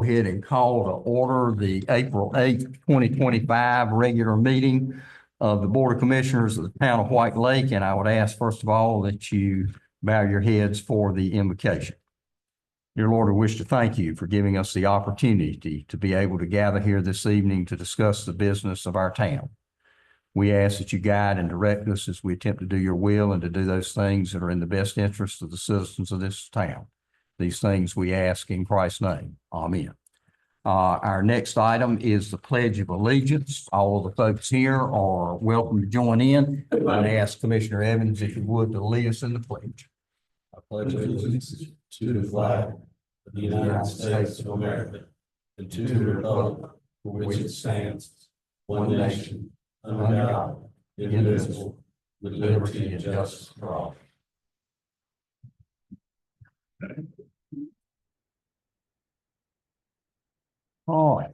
Go ahead and call to order the April 8th, 2025 regular meeting of the Board of Commissioners of the Town of White Lake. And I would ask, first of all, that you bow your heads for the invocation. Dear Lord, I wish to thank you for giving us the opportunity to be able to gather here this evening to discuss the business of our town. We ask that you guide and direct us as we attempt to do your will and to do those things that are in the best interest of the citizens of this town. These things we ask in Christ's name. Amen. Our next item is the Pledge of Allegiance. All of the folks here are welcome to join in. I'd ask Commissioner Evans, if you would, to lead us in the pledge. I pledge allegiance to the flag of the United States of America and to the republic for which it stands, one nation, under God, indivisible, with liberty and justice for all. All right.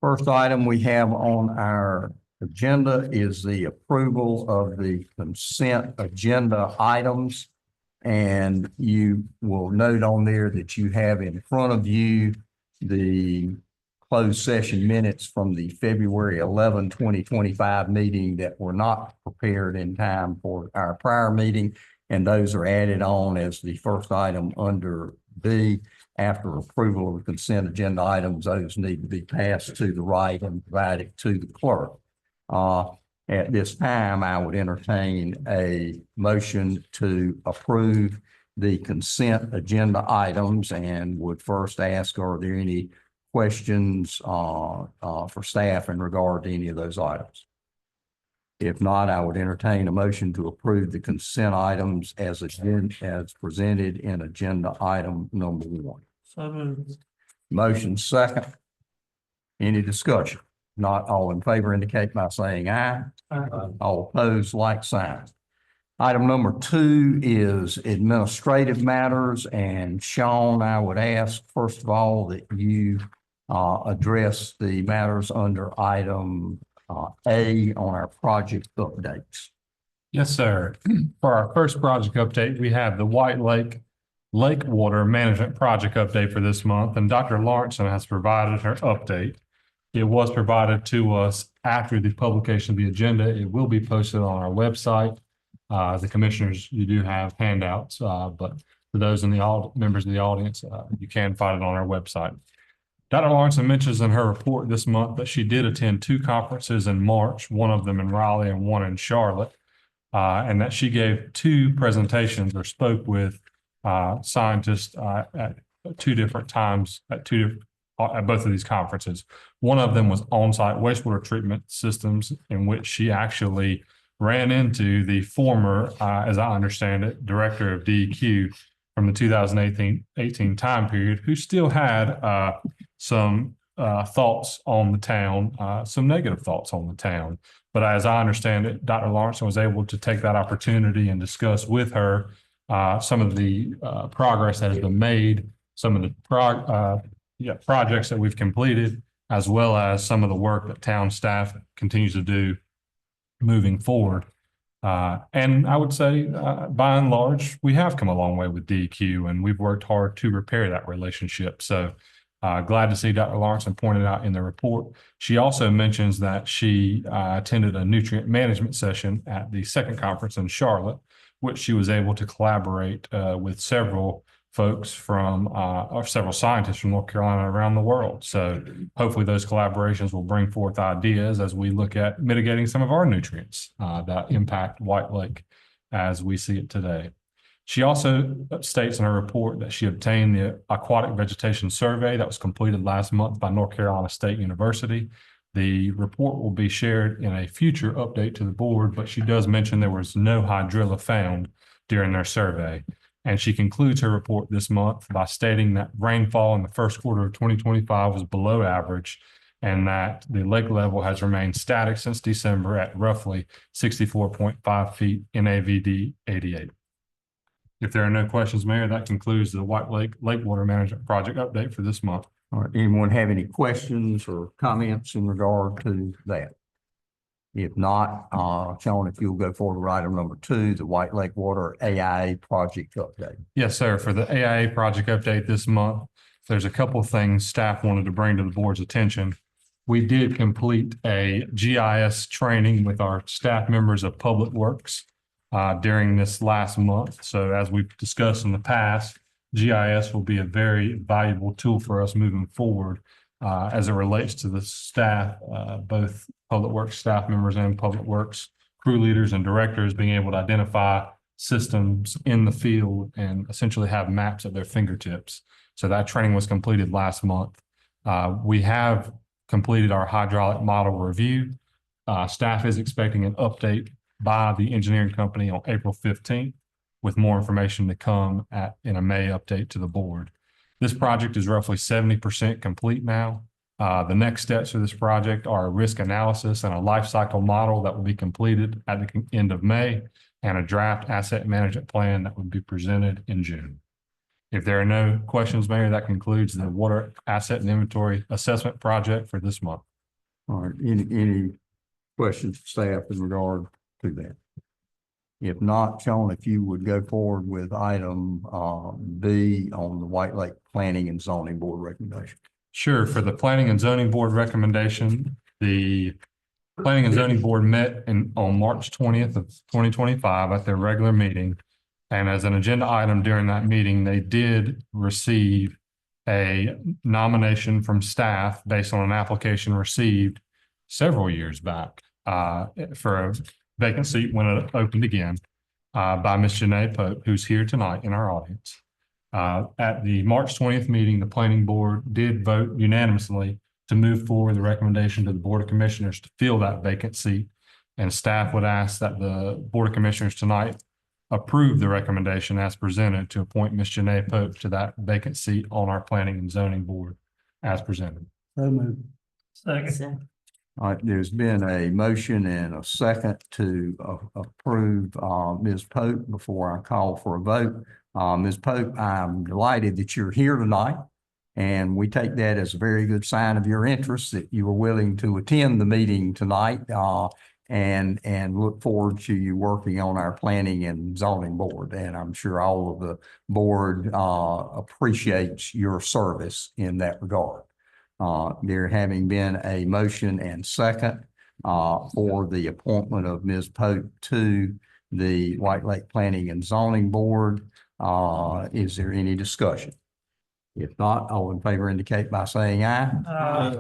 First item we have on our agenda is the approval of the consent agenda items. And you will note on there that you have in front of you the closed session minutes from the February 11, 2025 meeting that were not prepared in time for our prior meeting. And those are added on as the first item under B. After approval of the consent agenda items, those need to be passed to the right and provided to the clerk. At this time, I would entertain a motion to approve the consent agenda items and would first ask, are there any questions for staff in regard to any of those items? If not, I would entertain a motion to approve the consent items as presented in agenda item number 1. So moved. Motion second. Any discussion? Not all in favor indicate by saying aye. Aye. All opposed, like sign. Item number 2 is administrative matters. And Sean, I would ask, first of all, that you address the matters under item A on our project updates. Yes, sir. For our first project update, we have the White Lake Lake Water Management Project update for this month, and Dr. Lawrenson has provided her update. It was provided to us after the publication of the agenda. It will be posted on our website. The commissioners, you do have handouts, but for those in the members of the audience, you can find it on our website. Dr. Lawrenson mentions in her report this month that she did attend 2 conferences in March, one of them in Raleigh and one in Charlotte, and that she gave 2 presentations or spoke with scientists at 2 different times at both of these conferences. One of them was on-site wastewater treatment systems, in which she actually ran into the former, as I understand it, director of DEQ from the 2018 time period, who still had some thoughts on the town, some negative thoughts on the town. But as I understand it, Dr. Lawrenson was able to take that opportunity and discuss with her some of the progress that has been made, some of the projects that we've completed, as well as some of the work that town staff continues to do moving forward. And I would say, by and large, we have come a long way with DEQ, and we've worked hard to repair that relationship. So glad to see Dr. Lawrenson pointed out in the report. She also mentions that she attended a nutrient management session at the second conference in Charlotte, which she was able to collaborate with several folks from, or several scientists from North Carolina around the world. So hopefully those collaborations will bring forth ideas as we look at mitigating some of our nutrients that impact White Lake as we see it today. She also states in her report that she obtained the aquatic vegetation survey that was completed last month by North Carolina State University. The report will be shared in a future update to the board, but she does mention there was no hydrilla found during their survey. And she concludes her report this month by stating that rainfall in the first quarter of 2025 was below average, and that the lake level has remained static since December at roughly 64.5 feet NAVD 88. If there are no questions, Mayor, that concludes the White Lake Lake Water Management Project update for this month. All right, anyone have any questions or comments in regard to that? If not, Sean, if you'll go forward with item number 2, the White Lake Water AIA project update. Yes, sir. For the AIA project update this month, there's a couple of things staff wanted to bring to the board's attention. We did complete a GIS training with our staff members of Public Works during this last month. So as we've discussed in the past, GIS will be a very valuable tool for us moving forward as it relates to the staff, both Public Works staff members and Public Works crew leaders and directors being able to identify systems in the field and essentially have maps at their fingertips. So that training was completed last month. We have completed our hydraulic model review. Staff is expecting an update by the engineering company on April 15th with more information to come in a May update to the board. This project is roughly 70% complete now. The next steps for this project are a risk analysis and a life cycle model that will be completed at the end of May and a draft asset management plan that would be presented in June. If there are no questions, Mayor, that concludes the water asset and inventory assessment project for this month. All right, any questions, staff, in regard to that? If not, Sean, if you would go forward with item B on the White Lake Planning and Zoning Board recommendation. Sure. For the Planning and Zoning Board recommendation, the Planning and Zoning Board met on March 20th of 2025 at their regular meeting. And as an agenda item during that meeting, they did receive a nomination from staff based on an application received several years back for a vacant seat when it opened again by Ms. Janae Pope, who's here tonight in our audience. At the March 20th meeting, the Planning Board did vote unanimously to move forward the recommendation to the Board of Commissioners to fill that vacant seat. And staff would ask that the Board of Commissioners tonight approve the recommendation as presented to appoint Ms. Janae Pope to that vacant seat on our Planning and Zoning Board as presented. So moved. Second. All right, there's been a motion and a second to approve Ms. Pope before I call for a vote. Ms. Pope, I'm delighted that you're here tonight, and we take that as a very good sign of your interest that you were willing to attend the meeting tonight, and look forward to you working on our Planning and Zoning Board. And I'm sure all of the board appreciates your service in that regard. There having been a motion and second for the appointment of Ms. Pope to the White Lake Planning and Zoning Board, is there any discussion? If not, all in favor indicate by saying aye.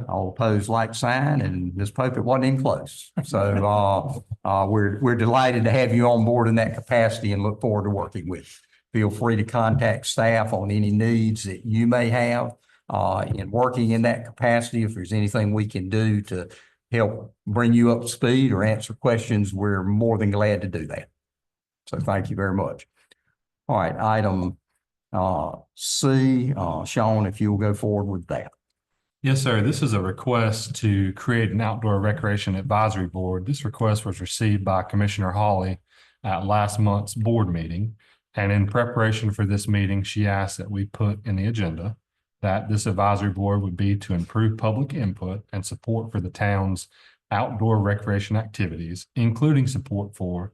All opposed, like sign. And Ms. Pope, it wasn't even close. So we're delighted to have you on board in that capacity and look forward to working with you. Feel free to contact staff on any needs that you may have in working in that capacity. If there's anything we can do to help bring you up to speed or answer questions, we're more than glad to do that. So thank you very much. All right, item C, Sean, if you'll go forward with that. Yes, sir. This is a request to create an outdoor recreation advisory board. This request was received by Commissioner Hawley at last month's board meeting. And in preparation for this meeting, she asked that we put in the agenda that this advisory board would be to improve public input and support for the town's outdoor recreation activities, including support for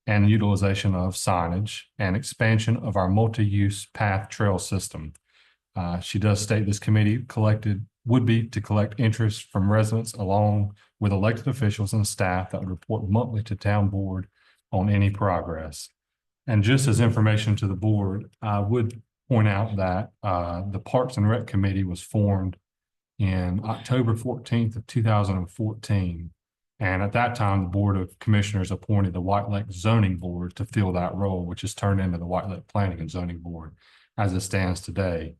and utilization of signage and expansion of our multi-use path trail system. She does state this committee would be to collect interest from residents along with elected officials and staff that would report monthly to town board on any progress. And just as information to the board, I would point out that the Parks and Rec Committee was formed in October 14th of 2014. And at that time, the Board of Commissioners appointed the White Lake Zoning Board to fill that role, which has turned into the White Lake Planning and Zoning Board as it stands today.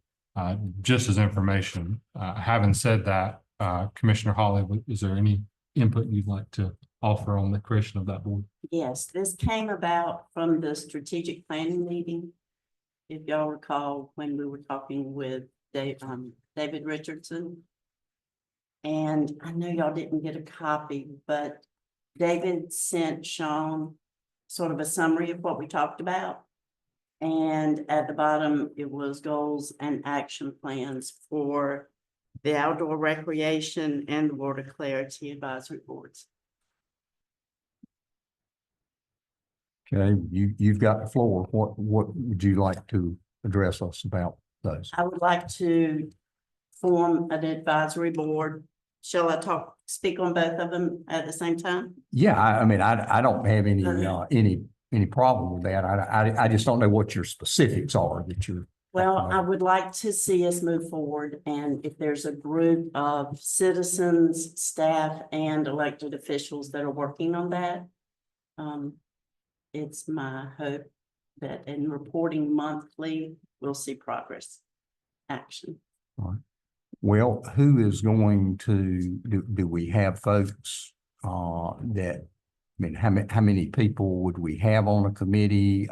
Just as information, having said that, Commissioner Hawley, is there any input you'd like to offer on the creation of that board? Yes, this came about from the strategic planning meeting. If y'all recall, when we were talking with David Richardson. And I know y'all didn't get a copy, but David sent Sean sort of a summary of what we talked about. And at the bottom, it was goals and action plans for the outdoor recreation and water clarity advisory boards. Okay, you've got the floor. What would you like to address us about those? I would like to form an advisory board. Shall I speak on both of them at the same time? Yeah, I mean, I don't have any problem with that. I just don't know what your specifics are that you're. Well, I would like to see us move forward, and if there's a group of citizens, staff, and elected officials that are working on that, it's my hope that in reporting monthly, we'll see progress, action. Well, who is going to, do we have folks, that, I mean, how many people would we have on a committee?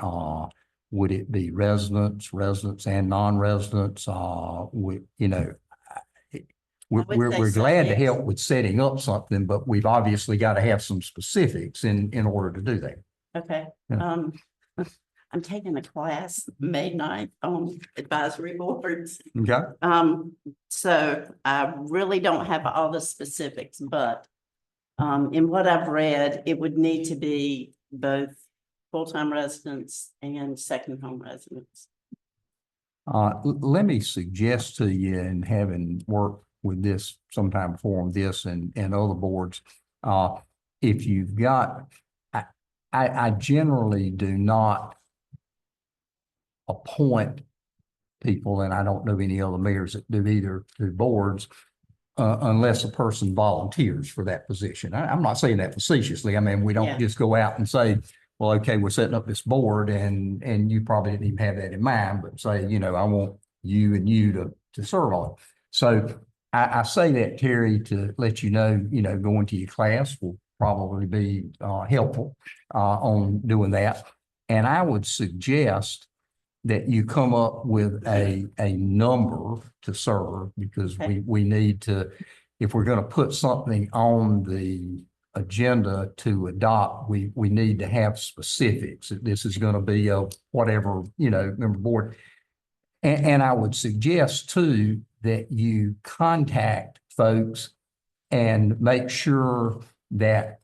Would it be residents and non-residents? We're would say we're so, glad to yes. help with setting up something, but we've obviously got to have some specifics in order to do that. Okay, Yeah. I'm taking a class May 9th on advisory boards. Okay, So I really don't have all the specifics, but in what I've read, it would need to be both full-time residents and second home residents. let me suggest to you, and having worked with this sometime before on this and other boards, if you've got, I generally do not appoint people, and I don't know any other mayors that do either, to boards, unless a person volunteers for that position. I'm not saying that facetiously. I mean, we don't Yeah. just go out and say, well, okay, we're setting up this board, and you probably didn't even have that in mind, but say, I want you and you to serve on it. So I say that, Terry, to let you know, going to your class will probably be helpful on doing that. And I would suggest that you come up with a number to serve, because Okay. we need to, if we're going to put something on the agenda to adopt, we need to have specifics. This is going to be a whatever, member board. And I would suggest too that you contact folks and make sure that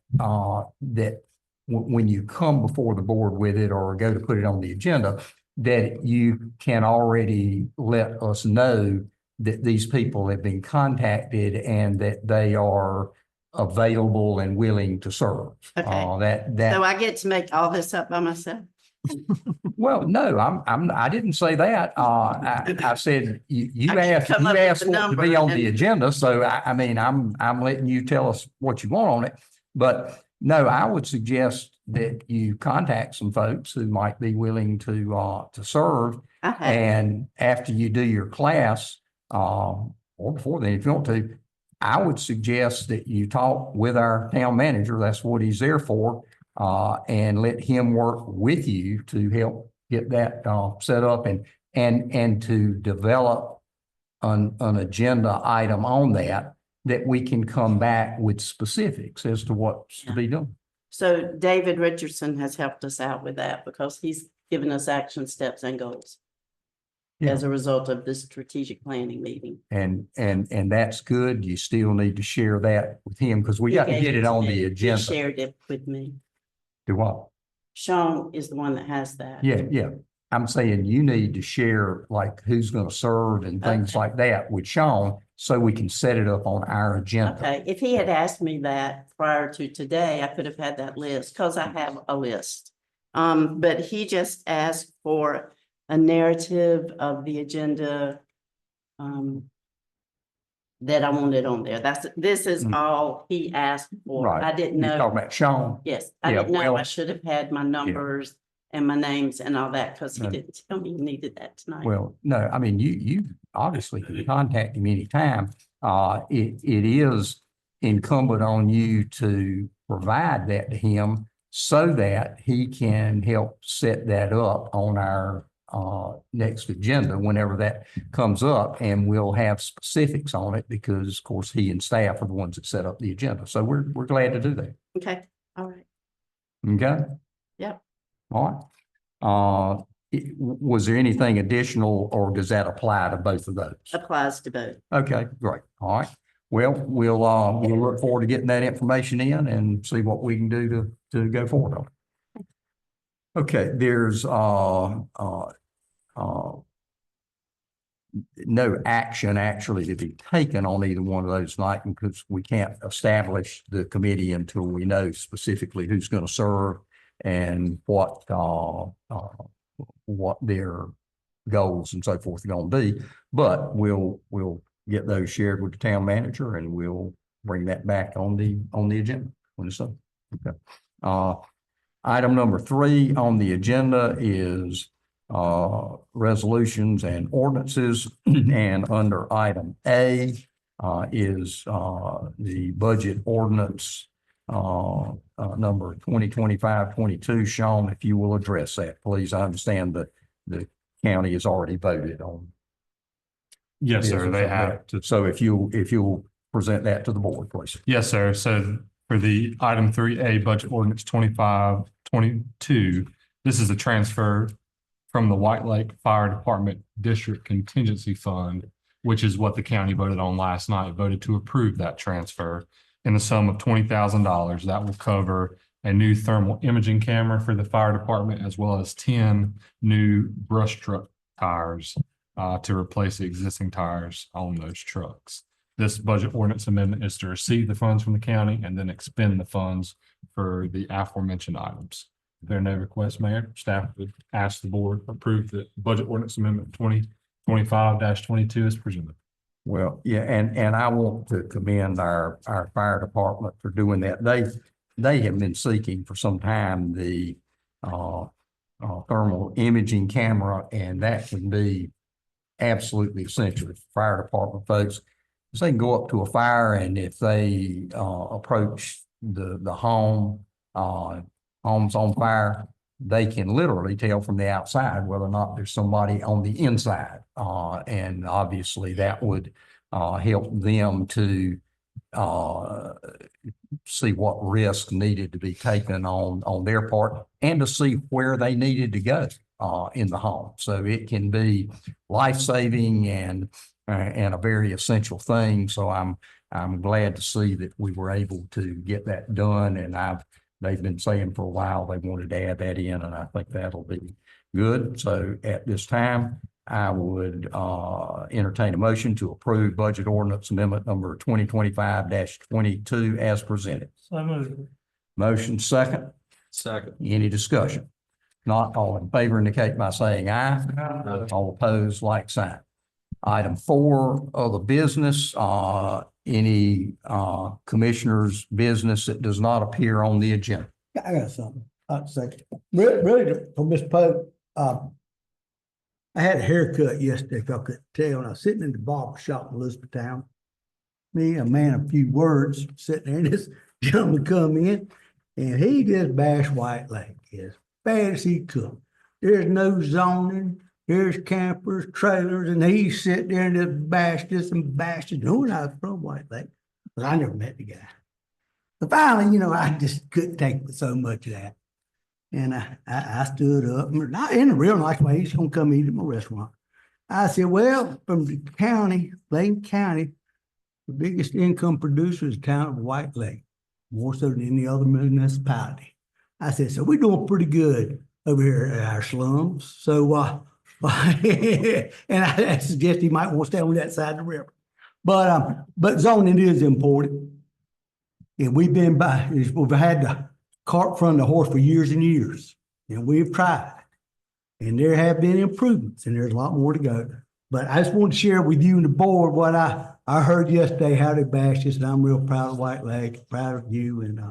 when you come before the board with it or go to put it on the agenda, that you can already let us know that these people have been contacted and that they are available and willing to serve. Okay. So I get to make all this up by myself? Well, no, I didn't say that. I said, you I can asked come up with for the it to be number on the and- agenda. So I mean, I'm letting you tell us what you want on it. But no, I would suggest that you contact some folks who might be willing to serve. Okay. And after you do your class, or before then, if you want to, I would suggest that you talk with our town manager. That's what he's there for. And let him work with you to help get that set up and to develop an agenda item on that we can come back with specifics as to what's to be done. So David Richardson has helped us out with that because he's given us action steps and goals as a result of this strategic planning meeting. And that's good. You still need to share that with him because we got to get it on the agenda. He shared it with me. Do what? Sean is the one that has that. Yeah. I'm saying you need to share like who's going to serve and things like that with Sean so we can set it up on our agenda. Okay, if he had asked me that prior to today, I could have had that list because I have a list. But he just asked for a narrative of the agenda that I wanted on there. This is all he asked for. Right. I didn't You're know. talking about Sean. Yes, I Yeah, didn't know well- I should have had my numbers and my names and all that because he No. didn't tell me he needed that tonight. Well, no, I mean, you obviously can contact him anytime. It is incumbent on you to provide that to him so that he can help set that up on our next agenda whenever that comes up, and we'll have specifics on it because, of course, he and staff are the ones that set up the agenda. So we're glad to do that. Okay, all right. Okay? Yep. All right. Was there anything additional or does that apply to both of those? Applies to both. Okay, great. All right. Well, we'll look forward to getting that information in and see what we can do to go forward on. Okay, there's no action actually to be taken on either one of those nights because we can't establish the committee until we know specifically who's going to serve and what their goals and so forth are going to be. But we'll get those shared with the town manager and we'll bring that back on the agenda when it's done. Okay. Item number 3 on the agenda is resolutions and ordinances. And under item A is the budget ordinance number 2025-22. Sean, if you will address that, please. I understand that the county has already voted on. Yes, sir, they have. So if you'll present that to the board, please. Yes, sir. So for the item 3A budget ordinance 25-22, this is a transfer from the White Lake Fire Department District Contingency Fund, which is what the county voted on last night, voted to approve that transfer in the sum of $20,000. That will cover a new thermal imaging camera for the fire department, as well as 10 new brush truck tires to replace the existing tires on those trucks. This budget ordinance amendment is to receive the funds from the county and then expend the funds for the aforementioned items. If there are no requests, Mayor, staff would ask the board to approve the budget ordinance amendment 2025-22 as presented. Well, yeah, and I want to commend our fire department for doing that. They have been seeking for some time the thermal imaging camera, and that can be absolutely essential for fire department folks. So they can go up to a fire, and if they approach the home, home's on fire, they can literally tell from the outside whether or not there's somebody on the inside. And obviously that would help them to see what risk needed to be taken on their part and to see where they needed to go in the home. So it can be life-saving and a very essential thing. So I'm glad to see that we were able to get that done. And they've been saying for a while they wanted to add that in, and I think that'll be good. So at this time, I would entertain a motion to approve budget ordinance amendment number 2025-22 as presented. So moved. Motion second. Second. Any discussion? Not all in favor indicate by saying aye. All opposed, like sign. Item 4, other business. Any commissioner's business that does not appear on the agenda? I got something I'd say. Really, for Mr. Pope, I had a haircut yesterday, if I could tell, and I was sitting in the barber shop in Elizabethtown. Me, a man of few words, sitting there, and this gentleman come in, and he just bashed White Lake as bad as he could. There's no zoning, there's campers, trailers, and he sit there and just bashed this and bashed it. Knowing I was from White Lake, but I never met the guy. But finally, I just couldn't take so much of that. And I stood up, not in a real nice way. He's going to come eat at my restaurant. I said, well, from the county, Lane County, the biggest income producer is the town of White Lake, more so than any other municipality. I said, so we're doing pretty good over here at our slums. So, and I suggest he might want to stay on that side of the river. But zoning is important. And we've had the cart in front of the horse for years and years, and we've tried. And there have been improvements, and there's a lot more to go. But I just want to share with you and the board what I heard yesterday, how they bashed us, and I'm real proud of White Lake, proud of you, and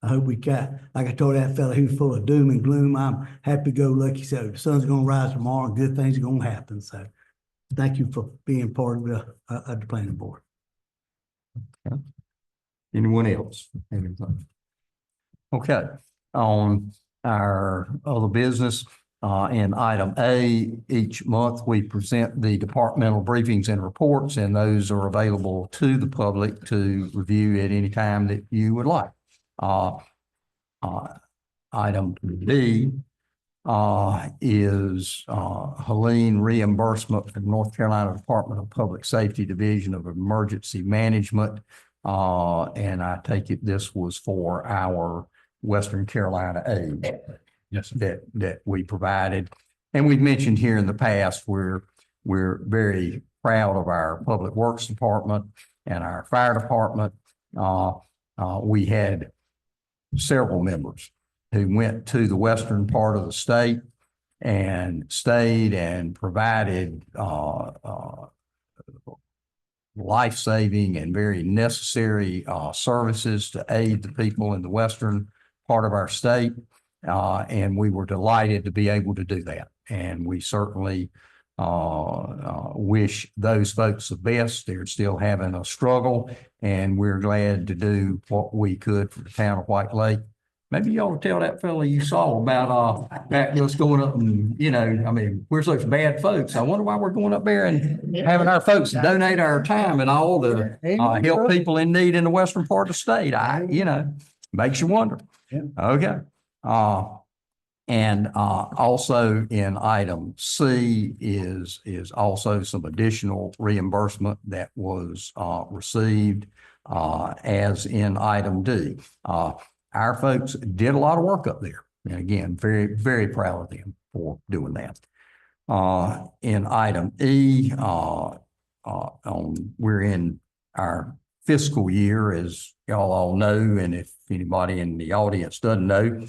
I hope we got, like I told that fella who's full of doom and gloom, I'm happy-go-lucky, so the sun's going to rise tomorrow, and good things are going to happen. So thank you for being part of the planning board. Okay. Anyone else? Anything? Okay, on our other business, in item A, each month we present the departmental briefings and reports, and those are available to the public to review at any time that you would like. Item B is Helene reimbursement from North Carolina Department of Public Safety Division of Emergency Management. And I take it this was for our Western Carolina aid. Yes, sir. that we provided. And we've mentioned here in the past, we're very proud of our Public Works Department and our Fire Department. We had several members who went to the western part of the state and stayed and provided life-saving and very necessary services to aid the people in the western part of our state. And we were delighted to be able to do that. And we certainly wish those folks the best. They're still having a struggle, and we're glad to do what we could for the town of White Lake. Maybe you ought to tell that fella you saw about us going up and, I mean, we're such bad folks. I wonder why we're going up there and having our folks donate our time and all to help people in need in the western part of the state. Makes you wonder. Yeah. Okay. And also in item C is also some additional reimbursement that was received as in item D. Our folks did a lot of work up there. And again, very, very proud of them for doing that. In item E, we're in our fiscal year, as y'all all know, and if anybody in the audience doesn't know,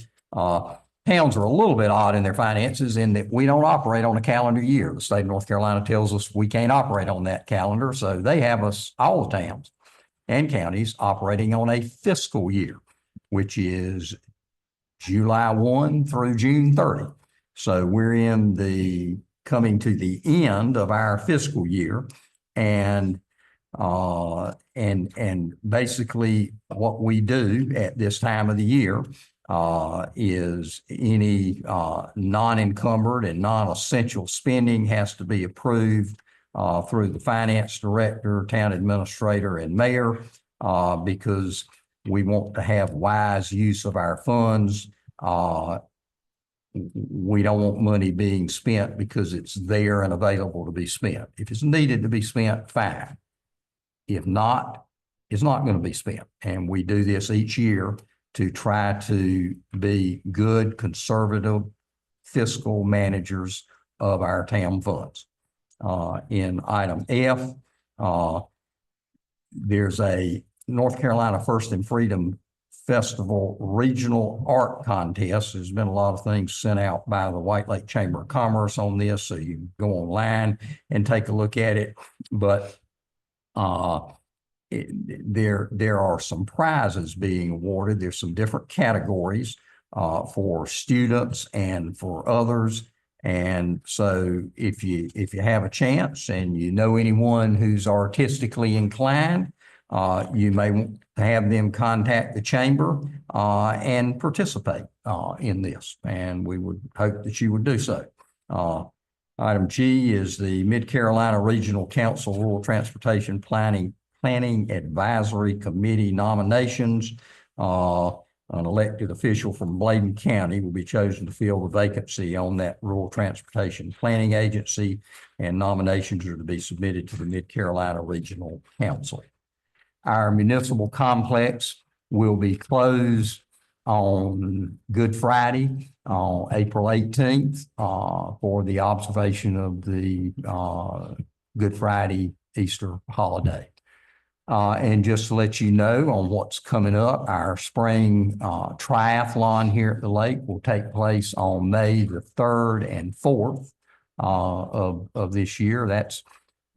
towns are a little bit odd in their finances in that we don't operate on a calendar year. The state of North Carolina tells us we can't operate on that calendar, so they have us, all the towns and counties, operating on a fiscal year, which is July 1 through June 30. So we're coming to the end of our fiscal year, and basically what we do at this time of the year is any non-encumbered and non-essential spending has to be approved through the finance director, town administrator, and mayor, because we want to have wise use of our funds. We don't want money being spent because it's there and available to be spent. If it's needed to be spent, fine. If not, it's not going to be spent. And we do this each year to try to be good, conservative fiscal managers of our town funds. In item F, there's a North Carolina First and Freedom Festival Regional Art Contest. There's been a lot of things sent out by the White Lake Chamber of Commerce on this, so you can go online and take a look at it. But there are some prizes being awarded. There's some different categories for students and for others. And so if you have a chance and you know anyone who's artistically inclined, you may want to have them contact the chamber and participate in this. And we would hope that you would do so. Item G is the Mid-Carolina Regional Council Rural Transportation Planning Advisory Committee nominations. An elected official from Bladen County will be chosen to fill the vacancy on that Rural Transportation Planning Agency, and nominations are to be submitted to the Mid-Carolina Regional Council. Our municipal complex will be closed on Good Friday, on April 18th, for the observation of the Good Friday Easter holiday. And just to let you know on what's coming up, our spring triathlon here at the lake will take place on May the 3rd and 4th of this year. That's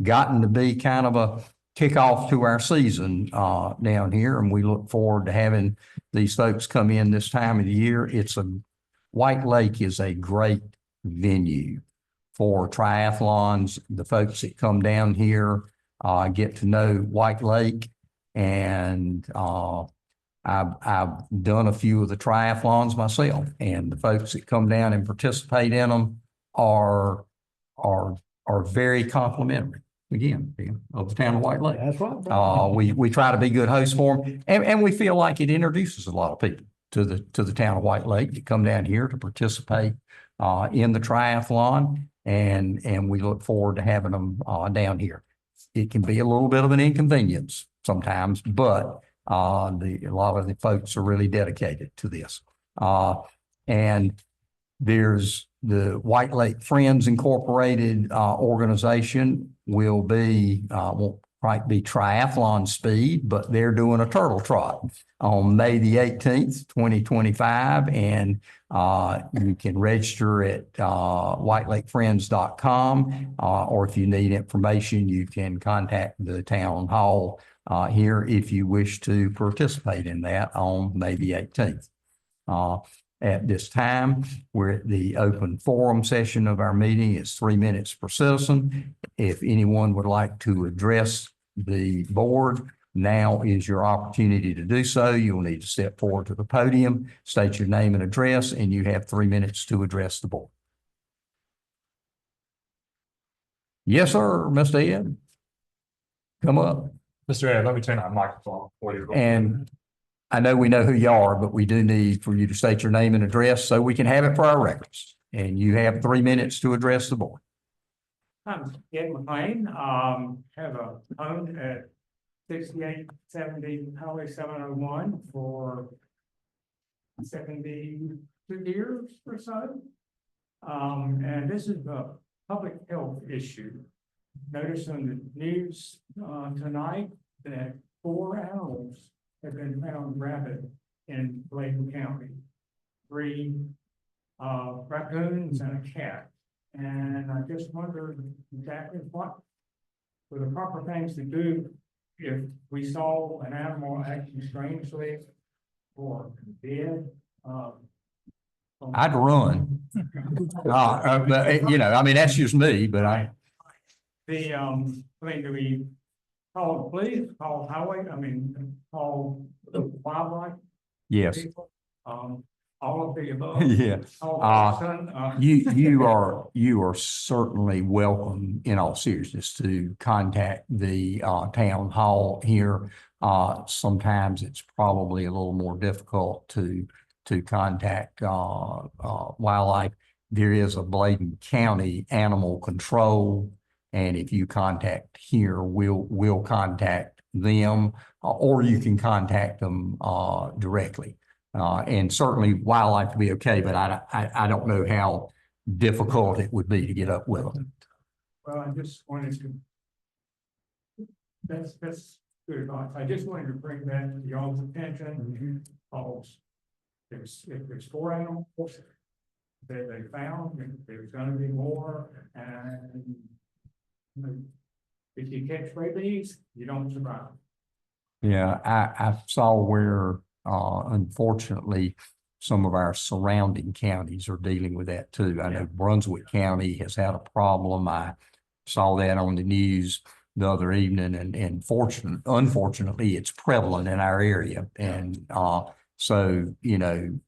gotten to be kind of a kickoff to our season down here, and we look forward to having these folks come in this time of the year. White Lake is a great venue for triathlons. The folks that come down here get to know White Lake, and I've done a few of the triathlons myself, and the folks that come down and participate in them are very complimentary. Again, of the town of White Lake. That's right. We try to be good hosts for them, and we feel like it introduces a lot of people to the town of White Lake to come down here to participate in the triathlon, and we look forward to having them down here. It can be a little bit of an inconvenience sometimes, but a lot of the folks are really dedicated to this. And There's the White Lake Friends Incorporated organization will be, won't quite be triathlon speed, but they're doing a turtle trot on May the 18th, 2025. And you can register at whitelakefriends.com, or if you need information, you can contact the town hall here if you wish to participate in that on May the 18th. At this time, we're at the open forum session of our meeting. It's 3 minutes per citizen. If anyone would like to address the board, now is your opportunity to do so. You'll need to step forward to the podium, state your name and address, and you have 3 minutes to address the board. Yes, sir, Mr. Ed. Come up. Mr. Ed, let me turn on my microphone for you. And I know we know who you are, but we do need for you to state your name and address so we can have it for our records. And you have 3 minutes to address the board. I'm Ed McLean, have a home at 6870 Highway 701 for 72 years or so. And this is a public health issue. Notice on the news tonight that 4 animals have been found rabid in Bladen County. 3 raccoons and a cat. And I just wondered exactly what were the proper things to do if we saw an animal acting strangely or dead. I'd run. But, you know, I mean, that's just me, but I mean, do we call the police, call highway, call the wildlife? yes. People? All of the above. Yeah. Call Goldston, You are certainly welcome, in all seriousness, to contact the town hall here. Sometimes it's probably a little more difficult to contact wildlife. There is a Bladen County Animal Control, and if you contact here, we'll contact them, or you can contact them directly. And certainly wildlife would be okay, but I don't know how difficult it would be to get up with them. well, I just wanted to. That's good advice. I just wanted to bring that to y'all's attention. Because if there's 4 animals that they found, and there's gonna be more, and you know, if you catch rabies, you don't survive. Yeah, I saw where unfortunately some of our surrounding counties are dealing with that too. I know Brunswick County has had a problem. I saw that on the news the other evening, and unfortunately, it's prevalent in our area. And so, you know,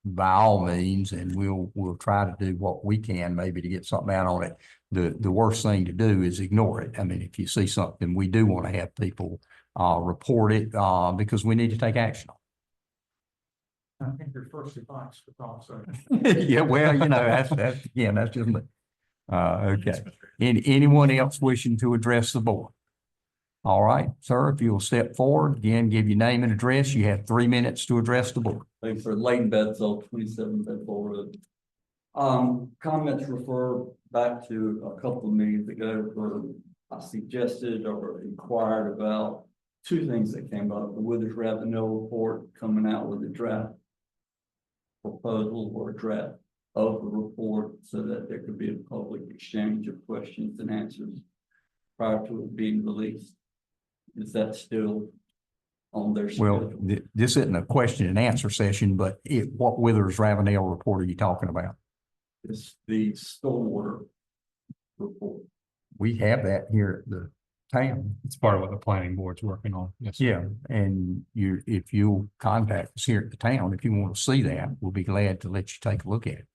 by all means, and we'll try to do what we can maybe to get something out on it. The worst thing to do is ignore it. I mean, if you see something, we do want to have people report it because we need to take action. I think your first advice was also. Yeah, well, you know, that's just me. Okay. Anyone else wishing to address the board? All right, sir, if you'll step forward, again, give your name and address. You have 3 minutes to address the board. Thanks for Leighton Bedsell, 27 Bedford Road. Comments refer back to a couple of meetings ago where I suggested or inquired about 2 things that came up: the Withers Ravenel report coming out with a draft proposal or a draft of the report so that there could be a public exchange of questions and answers prior to it being released. Is that still on their schedule? Well, this isn't a question and answer session, but what Withers Ravenel report are you talking about? It's the stormwater report. We have that here at the town. It's part of what the planning board's working on. Yes. Sir. Yeah, and if you'll contact us here at the town, if you want to see that, we'll be glad to let you take a look at it.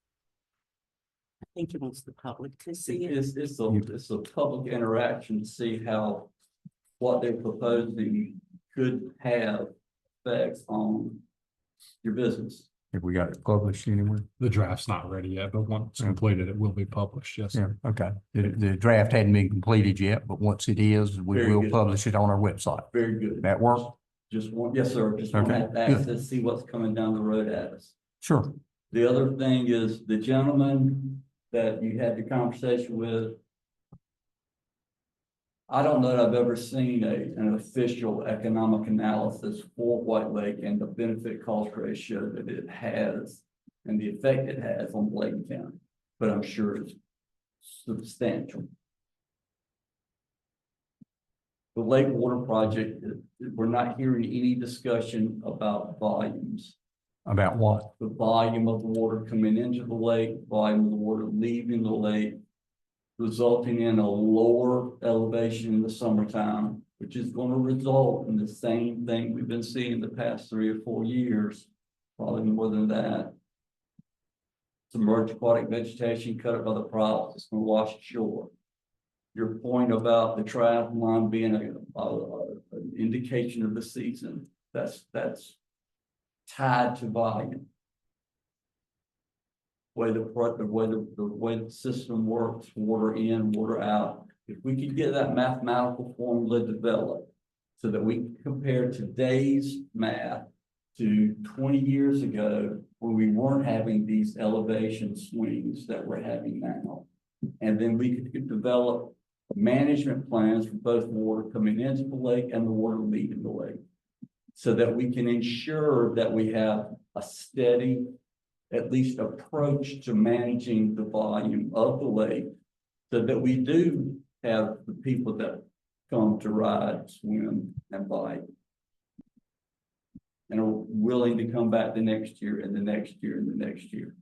I think he wants the public to see it. It's a public interaction to see how what they're proposing could have effects on your business. Have we got it published anywhere? The draft's not ready yet, but once completed, it will be published. Yes. Yeah, Sir. okay. The draft hadn't been completed yet, but once it is, we Very will good. publish it on our website. Very good. That work? Just want, yes, sir, just want Okay, that access, see what's coming down the road at us. Sure. The other thing is the gentleman that you had the conversation with. I don't know that I've ever seen an official economic analysis for White Lake and the benefit cost ratio that it has and the effect it has on Bladen County, but I'm sure it's substantial. The Lake Water Project, we're not hearing any discussion about volumes. About what? The volume of the water coming into the lake, volume of the water leaving the lake, resulting in a lower elevation in the summertime, which is going to result in the same thing we've been seeing the past 3 or 4 years, probably more than that. Submerged aquatic vegetation cut up by the props, it's going to wash ashore. Your point about the triathlon being an indication of the season, that's tied to volume. Way the way the system works, water in, water out. If we could get that mathematical formula developed so that we can compare today's math to 20 years ago when we weren't having these elevation swings that we're having now. And then we could develop management plans for both water coming into the lake and the water leaving the lake, so that we can ensure that we have a steady, at least approach to managing the volume of the lake, so that we do have the people that come to ride, swim, and bike, and are willing to come back the next year and the next year and the next year.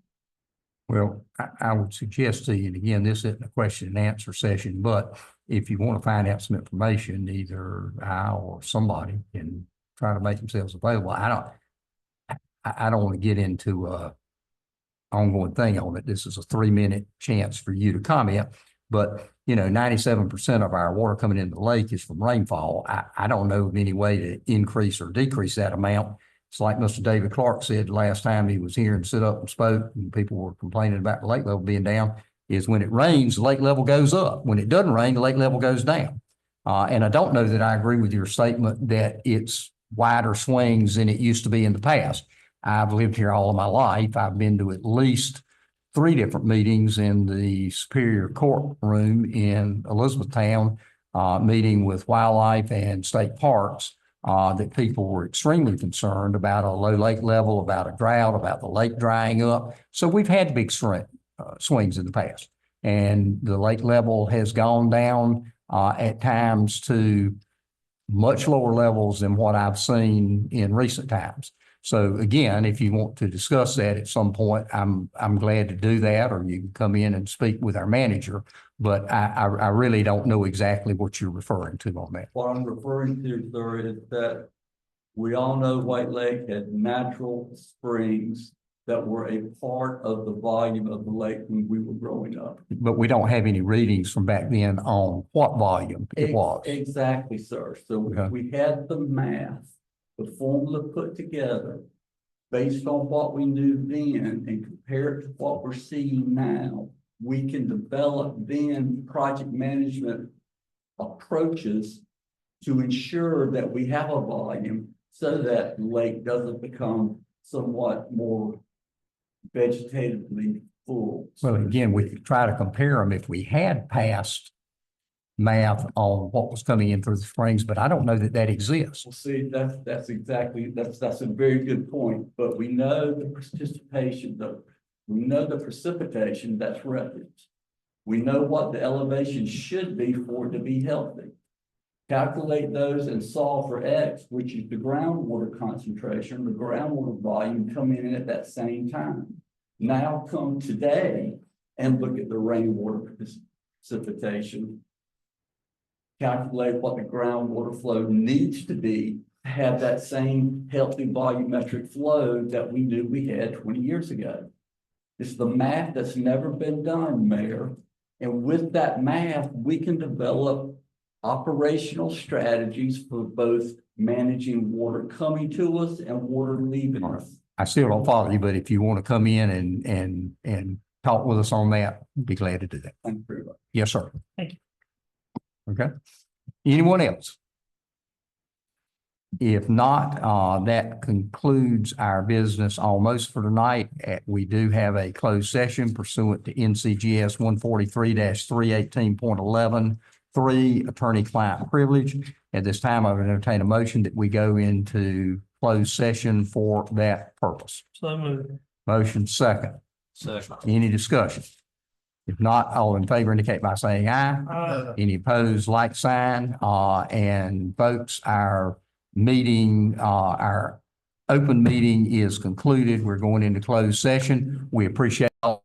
Well, I would suggest to you, and again, this isn't a question and answer session, but if you want to find out some information, either I or somebody can try to make themselves available. I don't want to get into a ongoing thing on it. This is a 3-minute chance for you to comment, but 97% of our water coming into the lake is from rainfall. I don't know of any way to increase or decrease that amount. It's like Mr. David Clark said last time he was here and stood up and spoke, and people were complaining about the lake level being down, is when it rains, the lake level goes up. When it doesn't rain, the lake level goes down. And I don't know that I agree with your statement that it's wider swings than it used to be in the past. I've lived here all of my life. I've been to at least 3 different meetings in the Superior Court room in Elizabethtown, meeting with wildlife and state parks, that people were extremely concerned about a low lake level, about a drought, about the lake drying up. So we've had big swings in the past, and the lake level has gone down at times to much lower levels than what I've seen in recent times. So again, if you want to discuss that at some point, I'm glad to do that, or you can come in and speak with our manager. But I really don't know exactly what you're referring to on that. What I'm referring to, sir, is that we all know White Lake had natural springs that were a part of the volume of the lake when we were growing up. But we don't have any readings from back then on what volume it was. Exactly, sir. So Okay. we had the math, the formula put together based on what we knew then and compare it to what we're seeing now. We can develop then project management approaches to ensure that we have a volume so that the lake doesn't become somewhat more vegetatively full. Well, again, we could try to compare them if we had past math on what was coming in through the springs, but I don't know that that exists. Well, see, that's a very good point, but we know the precipitation, that's referenced. We know what the elevation should be for it to be healthy. Calculate those and solve for X, which is the groundwater concentration, the groundwater volume coming in at that same time. Now come today and look at the rainwater precipitation. Calculate what the groundwater flow needs to be to have that same healthy volumetric flow that we knew we had 20 years ago. It's the math that's never been done, Mayor. And with that math, we can develop operational strategies for both managing water coming to us and water leaving us. I still don't follow you, but if you want to come in and talk with us on that, I'd be glad to do that. Thank you very much. Yes, sir. Thank you. Okay. Anyone else? If not, that concludes our business almost for tonight. We do have a closed session pursuant to NCGS 143-318.11, attorney-client privilege. At this time, I would entertain a motion that we go into closed session for that purpose. So moved. Motion second. Second. Any discussion? If not, all in favor indicate by saying aye. Any opposed, like sign. And folks, our meeting, our open meeting is concluded. We're going into closed session. We appreciate all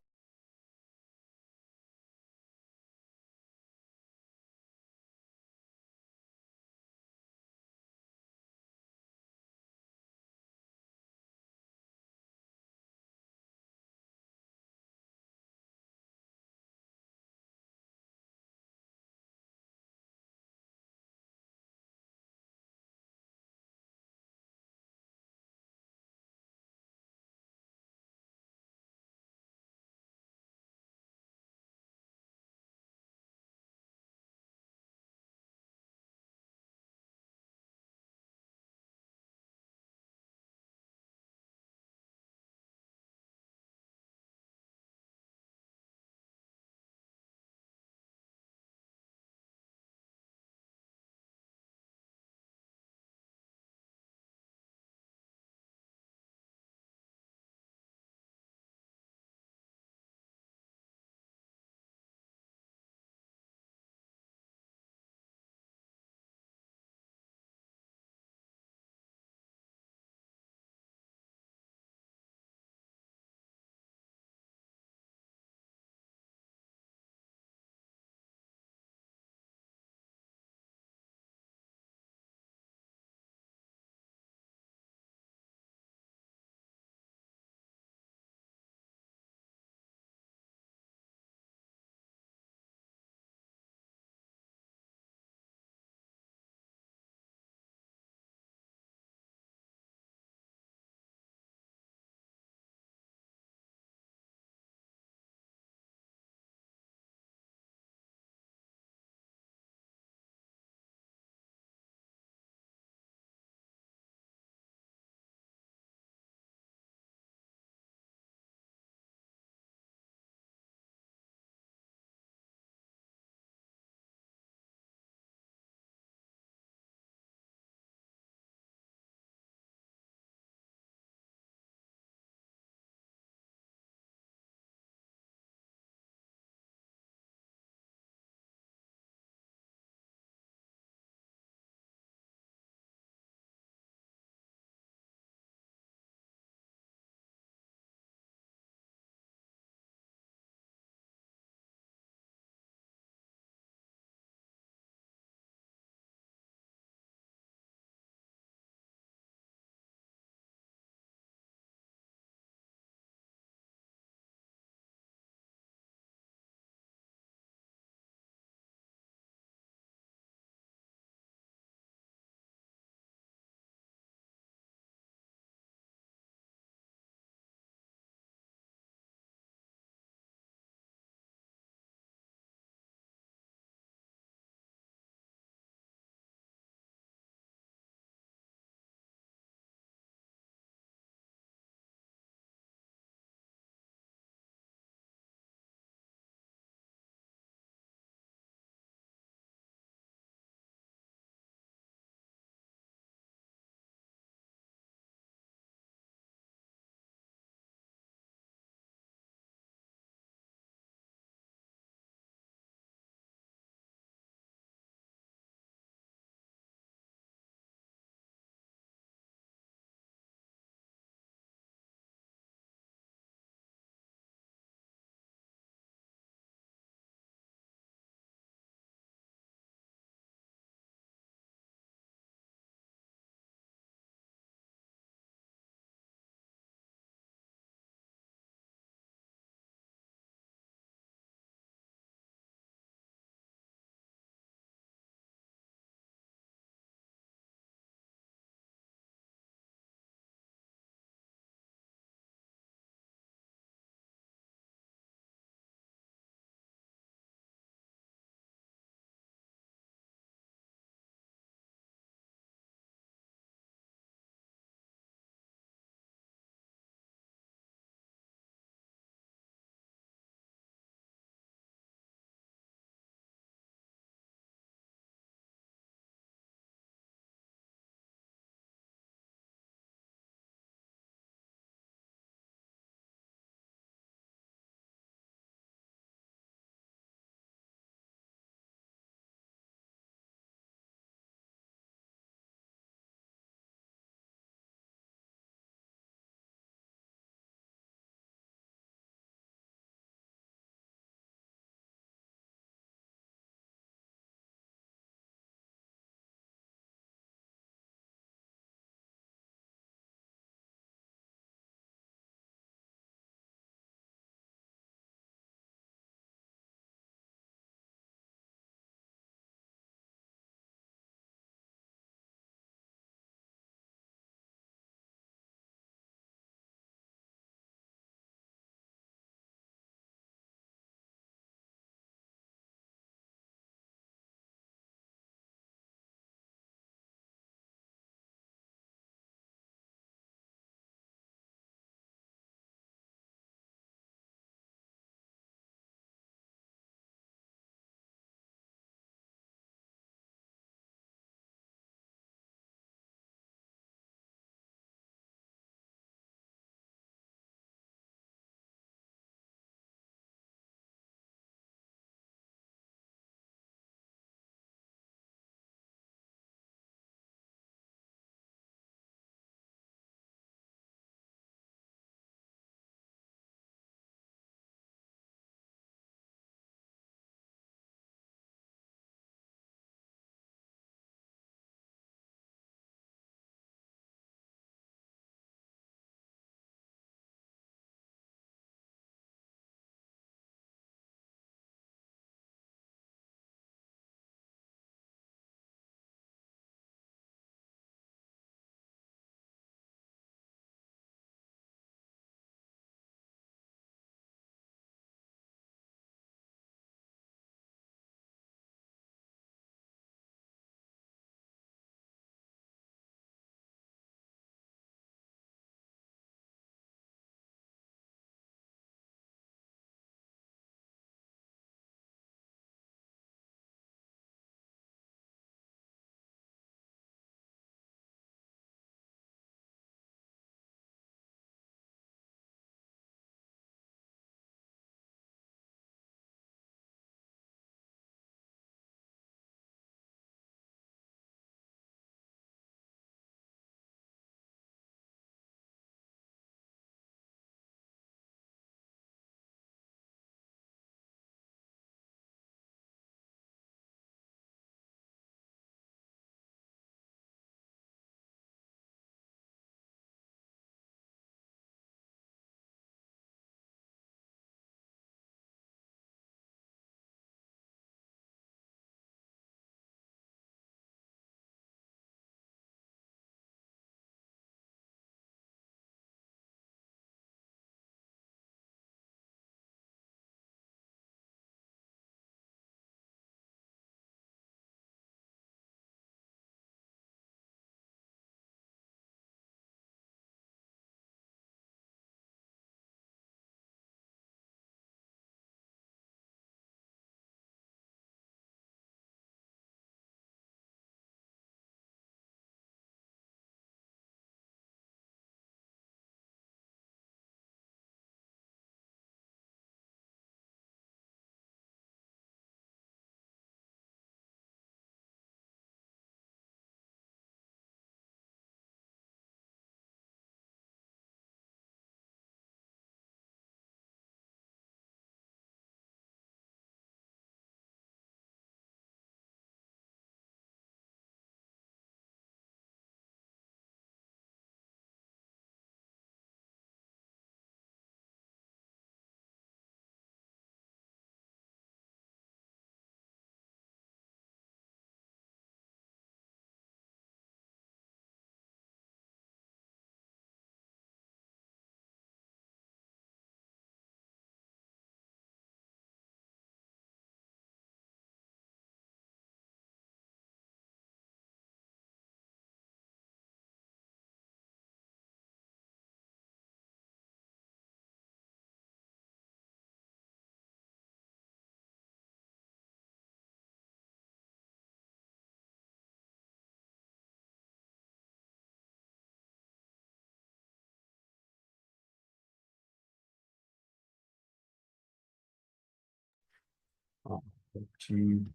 You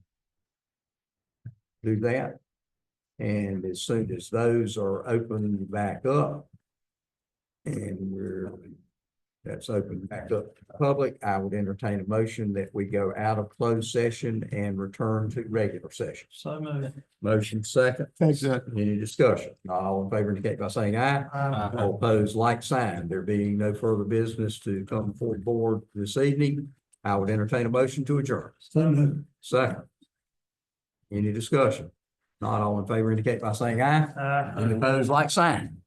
do that. And as soon as those are opened back up, and that's open back up to the public, I would entertain a motion that we go out of closed session and return to regular session. So moved. Motion second. Thanks. Any discussion? Not all in favor indicate by saying aye. All opposed, like sign. There being no further business to come before the board this evening, I would entertain a motion to adjourn. So moved. Second. Any discussion? Not all in favor indicate by saying aye. Any opposed, like sign.